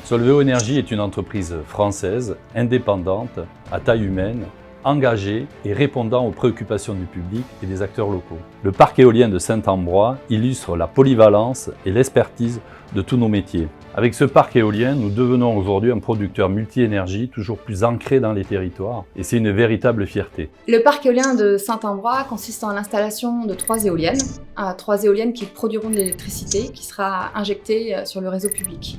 Solveo Énergie est une entreprise française, indépendante, à taille humaine, engagée et répondant aux préoccupations du public et des acteurs locaux. Le parc éolien de Saint-Ambrois illustre la polyvalence et l'expertise de tous nos métiers. Avec ce parc éolien, nous devenons aujourd'hui un producteur multi-énergie toujours plus ancré dans les territoires et c'est une véritable fierté. Le parc éolien de Saint-Ambrois consiste en l'installation de 3 éoliennes. 3 éoliennes qui produiront de l'électricité qui sera injectée sur le réseau public.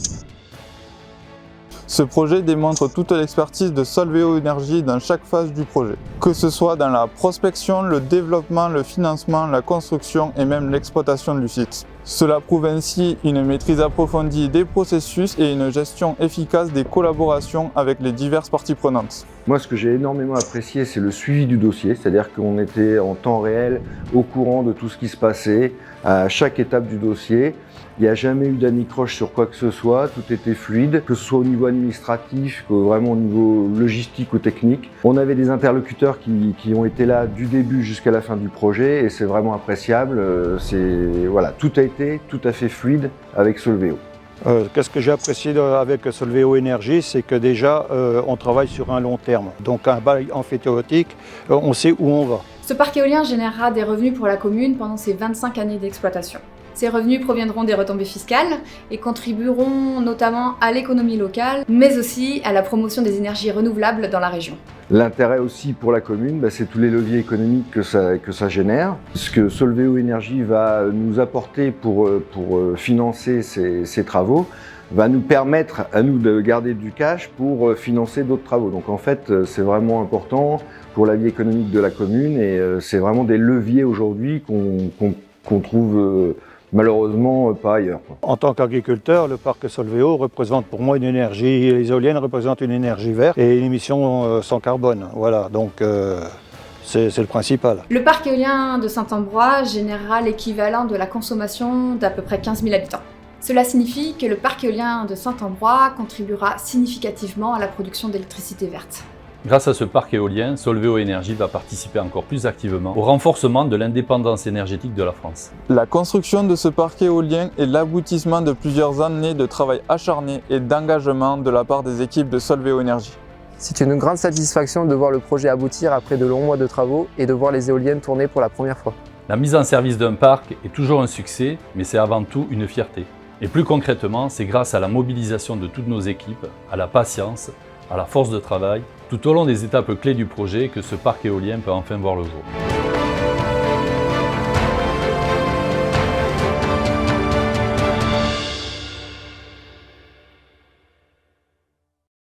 Ce projet démontre toute l'expertise de Solveo Énergie dans chaque phase du projet, que ce soit dans la prospection, le développement, le financement, la construction et même l'exploitation du site. Cela prouve ainsi une maîtrise approfondie des processus et une gestion efficace des collaborations avec les diverses parties prenantes. Moi, ce que j'ai énormément apprécié, c'est le suivi du dossier, c'est-à-dire qu'on était en temps réel au courant de tout ce qui se passait à chaque étape du dossier. Il n'y a jamais eu d'anicroche sur quoi que ce soit, tout était fluide, que ce soit au niveau administratif, que vraiment au niveau logistique ou technique. On avait des interlocuteurs qui ont été là du début jusqu'à la fin du projet et c'est vraiment appréciable. Voilà, tout a été tout à fait fluide avec Solveo. Qu'est-ce que j'ai apprécié avec Solveo Énergie, c'est que déjà on travaille sur un long terme. Donc un bail amphithéotique, on sait où on va. Ce parc éolien générera des revenus pour la commune pendant ses 25 années d'exploitation. Ces revenus proviendront des retombées fiscales et contribueront notamment à l'économie locale, mais aussi à la promotion des énergies renouvelables dans la région. L'intérêt aussi pour la commune, c'est tous les leviers économiques que ça génère. Ce que Solveo Énergie va nous apporter pour financer ces travaux va nous permettre à nous de garder du cash pour financer d'autres travaux. Donc en fait, c'est vraiment important pour la vie économique de la commune et c'est vraiment des leviers aujourd'hui qu'on trouve malheureusement pas ailleurs. En tant qu'agriculteur, le parc Solveo représente pour moi une énergie, les éoliennes représentent une énergie verte et une émission sans carbone. Voilà, donc c'est le principal. Le parc éolien de Saint-Ambrois générera l'équivalent de la consommation d'à peu près 15 000 habitants. Cela signifie que le parc éolien de Saint-Ambrois contribuera significativement à la production d'électricité verte. Grâce à ce parc éolien, Solveo Énergie va participer encore plus activement au renforcement de l'indépendance énergétique de la France. La construction de ce parc éolien est l'aboutissement de plusieurs années de travail acharné et d'engagement de la part des équipes de Solveo Énergie. C'est une grande satisfaction de voir le projet aboutir après de longs mois de travaux et de voir les éoliennes tourner pour la première fois. La mise en service d'un parc est toujours un succès, mais c'est avant tout une fierté. Et plus concrètement, c'est grâce à la mobilisation de toutes nos équipes, à la patience, à la force de travail, tout au long des étapes clés du projet que ce parc éolien peut enfin voir le jour.